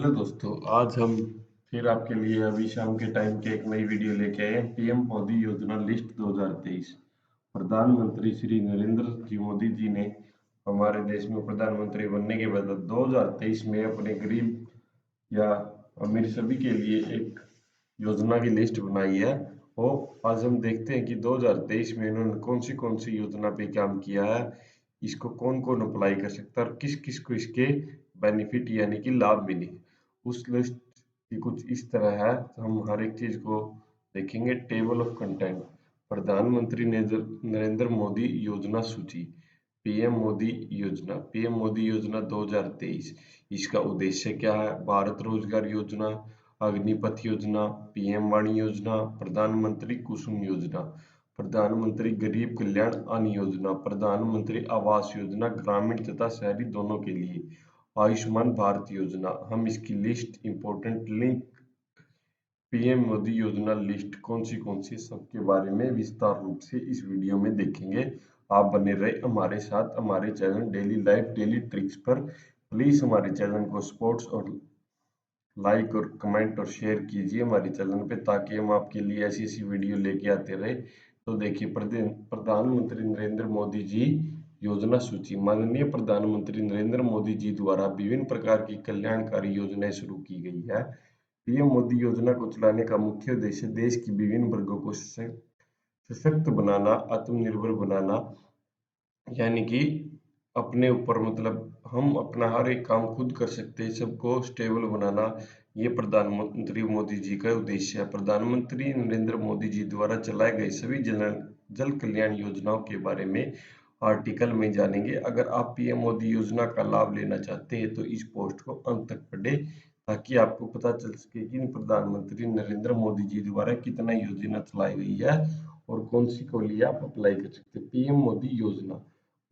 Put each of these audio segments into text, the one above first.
Hello दोस्तों, आज हम फिर आपके लिए अभी शाम के टाइम के एक नई वीडियो लेके आए हैं। पीएम मोदी योजना लिस्ट 2023। प्रधानमंत्री श्री नरेंद्र जी मोदी जी ने हमारे देश में प्रधानमंत्री बनने के बाद 2023 में अपने गरीब या अमीर सभी के लिए एक योजना की लिस्ट बनाई है। और आज हम देखते हैं कि 2023 में इन्होंने कौन सी योजना पे काम किया है, इसको कौन कौन अप्लाई कर सकता है और किस किस को इसके बेनिफिट यानी कि लाभ मिले। उस लिस्ट की कुछ इस तरह है, हम हर एक चीज को देखेंगे। टेबल ऑफ कंटेंट, प्रधानमंत्री नरेंद्र मोदी योजना सूची। पीएम मोदी योजना 2023। इसका उद्देश्य क्या है? भारत रोजगार योजना, अग्निपथ योजना, पीएम वाणी योजना, प्रधानमंत्री कुसुम योजना, प्रधानमंत्री गरीब कल्याण अन्न योजना, प्रधानमंत्री आवास योजना ग्रामीण तथा शहरी दोनों के लिए, आयुष्मान भारत योजना। हम इसकी list, important link, PM Modi योजना लिस्ट कौन सी सबके बारे में विस्तार रूप से इस वीडियो में देखेंगे। आप बने रहे हमारे साथ हमारे channel daily life daily tricks पर। प्लीज हमारे चैनल को सपोर्ट्स और लाइक और कमेंट और शेयर कीजिए हमारे चैनल पे, ताकि हम आपके लिए ऐसी ऐसी वीडियो लेके आते रहे। तो देखिए, प्रधानमंत्री नरेंद्र मोदी जी योजना सूची। माननीय प्रधानमंत्री नरेंद्र मोदी जी द्वारा विभिन्न प्रकार की कल्याणकारी योजनाएं शुरू की गई है। पीएम मोदी योजना को चलाने का मुख्य उद्देश्य देश की विभिन्न वर्गों को सशक्त बनाना, आत्मनिर्भर बनाना, यानी कि अपने ऊपर, मतलब हम अपना हर एक काम खुद कर सकते हैं, सबको स्टेबल बनाना, ये प्रधानमंत्री मोदी जी का उद्देश्य है। प्रधानमंत्री नरेंद्र मोदी जी द्वारा चलाए गए सभी जल कल्याण योजनाओं के बारे में आर्टिकल में जानेंगे। अगर आप पीएम मोदी योजना का लाभ लेना चाहते हैं तो इस पोस्ट को अंत तक पढ़ें, ताकि आपको पता चल सके कि प्रधानमंत्री नरेंद्र मोदी जी द्वारा कितना योजना चलाई गई है और कौन सी को लिए आप अप्लाई कर सकते हैं। पीएम मोदी योजना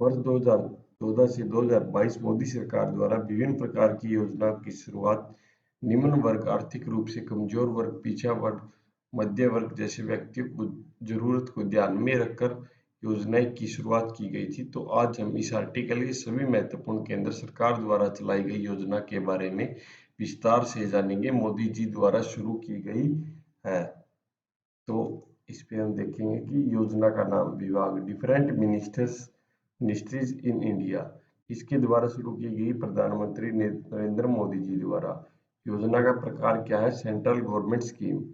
वर्ष 2014 से 2022 मोदी सरकार द्वारा विभिन्न प्रकार की योजनाओं की शुरुआत निम्न वर्ग, आर्थिक रूप से कमजोर वर्ग, पिछड़ा वर्ग, मध्य वर्ग जैसे व्यक्तियों को जरूरत को ध्यान में रखकर योजनाएं की शुरुआत की गई थी। तो आज हम इस आर्टिकल के सभी महत्वपूर्ण केंद्र सरकार द्वारा चलाई गई योजना के बारे में विस्तार से जानेंगे। मोदी जी द्वारा शुरू की गई है, तो इस पे हम देखेंगे कि योजना का नाम, विभाग, डिफरेंट मिनिस्ट्रीज इन इंडिया, इसके द्वारा शुरू की गई प्रधानमंत्री नरेंद्र मोदी जी द्वारा। योजना का प्रकार क्या है? Central government scheme.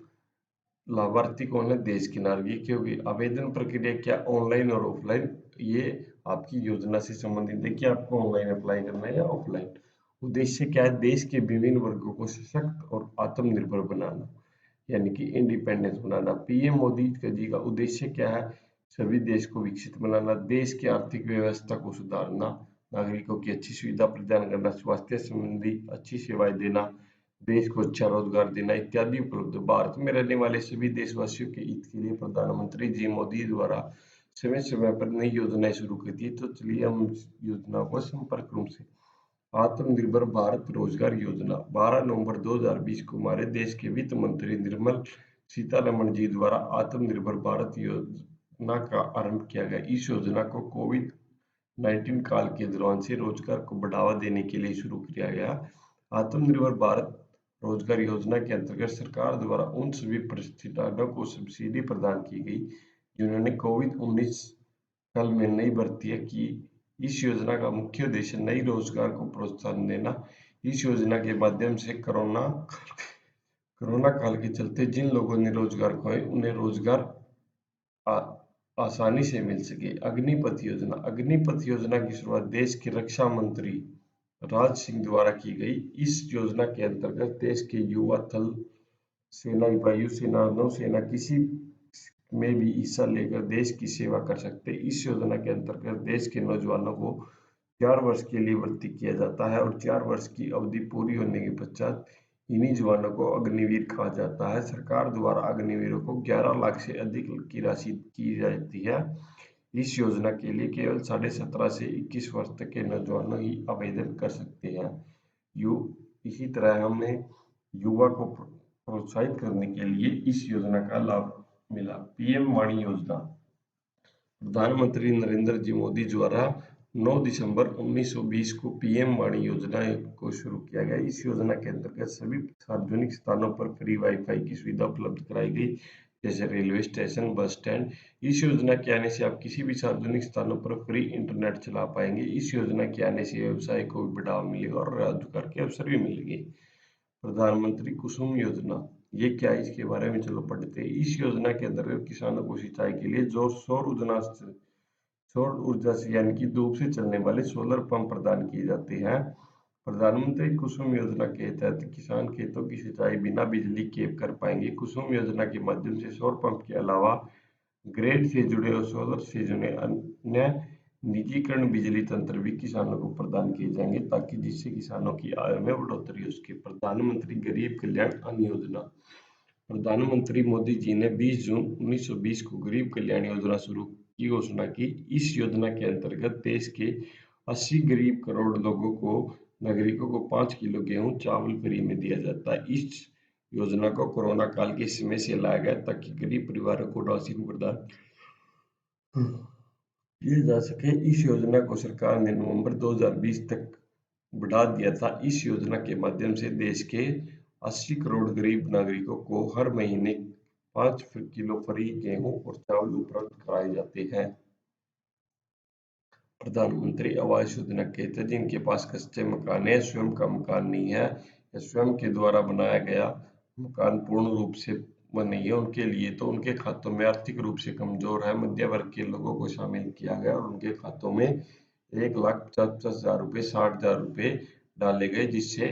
लाभार्थी कौन है? देश के नागरिक की होगी। आवेदन प्रक्रिया क्या? ऑनलाइन और ऑफलाइन। ये आपकी योजना से संबंधित है कि आपको ऑनलाइन अप्लाई करना है या ऑफलाइन। उद्देश्य क्या है? देश के विभिन्न वर्गों को सशक्त और आत्मनिर्भर बनाना, यानी कि इंडिपेंडेंस बनाना। पीएम मोदी जी का उद्देश्य क्या है? सभी देश को विकसित बनाना, देश की आर्थिक व्यवस्था को सुधारना, नागरिकों की अच्छी सुविधा प्रदान करना, स्वास्थ्य संबंधी अच्छी सेवाएं देना, देश को अच्छा रोजगार देना इत्यादि उपलब्ध। भारत में रहने वाले सभी देशवासियों के हित के लिए प्रधानमंत्री जी मोदी द्वारा समय समय पर नई योजनाएं शुरू करती है। तो चलिए हम योजना को संपर्क रूप से। आत्मनिर्भर भारत रोजगार योजना 12 नवंबर 2020 को हमारे देश के वित्त मंत्री निर्मला सीतारमण जी द्वारा आत्मनिर्भर भारत योजना का आरंभ किया गया। इस योजना को कोविड-19 काल के दौरान से रोजगार को बढ़ावा देने के लिए शुरू किया गया। आत्मनिर्भर भारत रोजगार योजना के अंतर्गत सरकार द्वारा उन सभी प्रतिष्ठानों को सब्सिडी प्रदान की गई जिन्होंने कोविड-19 काल में नई भर्तियां की। इस योजना का मुख्य उद्देश्य नई रोजगार को प्रोत्साहन देना। इस योजना के माध्यम से कोरोना काल के चलते जिन लोगों ने रोजगार खोए उन्हें रोजगार आसानी से मिल सके। अग्निपथ योजना की शुरुआत देश के रक्षा मंत्री राज सिंह द्वारा की गई। इस योजना के अंतर्गत देश के युवा थल सेना, वायुसेना, नौसेना किसी में भी हिस्सा लेकर देश की सेवा कर सकते हैं। इस योजना के अंतर्गत देश के नौजवानों को 4 वर्ष के लिए भर्ती किया जाता है और 4 वर्ष की अवधि पूरी होने के पश्चात इन्हीं जवानों को अग्निवीर कहा जाता है। सरकार द्वारा अग्निवीरों को 11 लाख से अधिक की राशि की जाती है। इस योजना के लिए केवल 17.5 से 21 वर्ष तक के नौजवान ही आवेदन कर सकते हैं। इसी तरह हमें युवा को प्रोत्साहित करने के लिए इस योजना का लाभ मिला। पीएम वाणी योजना, प्रधानमंत्री नरेंद्र जी मोदी द्वारा 9 दिसंबर 1920 को पीएम वाणी योजना को शुरू किया गया। इस योजना के अंतर्गत सभी सार्वजनिक स्थानों पर फ्री वाईफाई की सुविधा उपलब्ध कराई गई, जैसे रेलवे स्टेशन, बस स्टैंड। इस योजना के आने से आप किसी भी सार्वजनिक स्थानों पर फ्री इंटरनेट चला पाएंगे। इस योजना के आने से व्यवसाय को भी बढ़ावा मिलेगा और रोजगार के अवसर भी मिलेंगे। प्रधानमंत्री कुसुम योजना, ये क्या है, इसके बारे में चलो पढ़ते हैं। इस योजना के अंतर्गत किसानों को सिंचाई के लिए जो सौर ऊर्जा से यानी कि धूप से चलने वाले सोलर पंप प्रदान किए जाते हैं। प्रधानमंत्री कुसुम योजना के तहत किसान खेतों की सिंचाई बिना बिजली के कर पाएंगे। कुसुम योजना के माध्यम से सौर पंप के अलावा ग्रिड से जुड़े और सोलर से जुड़े अन्य निजीकरण बिजली तंत्र भी किसानों को प्रदान किए जाएंगे, ताकि जिससे किसानों की आय में बढ़ोतरी हो सके। प्रधानमंत्री गरीब कल्याण अन्न योजना, प्रधानमंत्री मोदी जी ने 20 जून 1920 को गरीब कल्याण योजना शुरू की घोषणा की। इस योजना के अंतर्गत देश के 80 गरीब करोड़ लोगों को नागरिकों को 5 किलो गेहूं चावल फ्री में दिया जाता है। इस योजना को कोरोना काल के समय से लाया गया, ताकि गरीब परिवारों को राशन प्रदान किए जा सके। इस योजना को सरकार ने नवंबर 2020 तक बढ़ा दिया था। इस योजना के माध्यम से देश के 80 करोड़ गरीब नागरिकों को हर महीने 5 किलो फ्री गेहूं और चावल उपलब्ध कराए जाते हैं। प्रधानमंत्री आवास योजना के तहत जिनके पास कच्चे मकान है, स्वयं का मकान नहीं है या स्वयं के द्वारा बनाया गया मकान पूर्ण रूप से नहीं है, उनके लिए तो उनके खातों में आर्थिक रूप से कमजोर है मध्य वर्ग के लोगों को शामिल किया गया और उनके खातों में 1,50,000 रुपये, 60,000 रुपये डाले गए, जिससे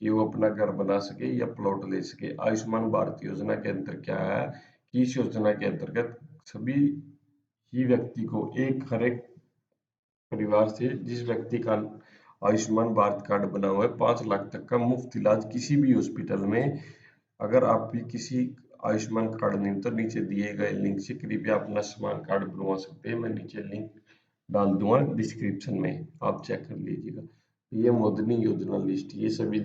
कि वो अपना घर बना सके या प्लॉट ले सके। आयुष्मान भारत योजना के अंतर्गत क्या है कि इस योजना के अंतर्गत सभी ही व्यक्ति को हर एक परिवार से जिस व्यक्ति का आयुष्मान भारत कार्ड बना हुआ है 5 लाख तक का मुफ्त इलाज किसी भी हॉस्पिटल में। अगर आप भी किसी आयुष्मान कार्ड नहीं तो नीचे दिए गए लिंक से कृपया अपना आयुष्मान कार्ड बनवा सकते हैं। मैं नीचे लिंक डाल दूंगा डिस्क्रिप्शन में, आप चेक कर लीजिएगा। ये मोदी योजना लिस्ट, ये सभी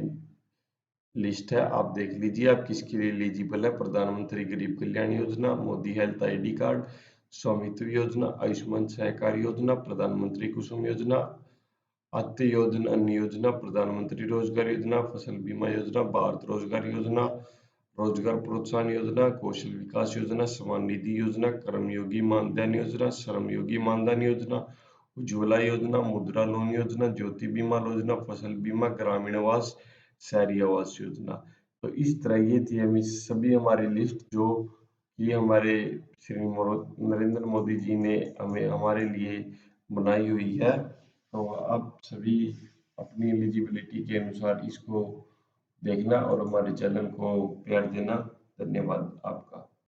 लिस्ट है, आप देख लीजिए आप किसके लिए एलिजिबल है। प्रधानमंत्री गरीब Kalyan Yojana, Modi health ID card, स्वामित्व योजना, आयुष्मान सहकार योजना, प्रधानमंत्री कुसुम योजना, आत्य योजना, अन्य योजना, प्रधानमंत्री रोजगार योजना, फसल बीमा योजना, भारत रोजगार योजना, रोजगार प्रोत्साहन योजना, कौशल विकास योजना, समान निधि योजना, कर्मयोगी मानधन योजना, श्रमयोगी मानधन योजना, उज्ज्वला योजना, मुद्रा लोन योजना, ज्योति बीमा योजना, फसल बीमा, ग्रामीण आवास, शहरी आवास योजना। तो इस तरह ये थी सभी हमारी लिस्ट जो कि हमारे श्री नरेंद्र मोदी जी ने हमें हमारे लिए बनाई हुई है। तो आप सभी अपनी एलिजिबिलिटी के अनुसार इसको देखना और हमारे चैनल को प्यार देना। धन्यवाद आपका।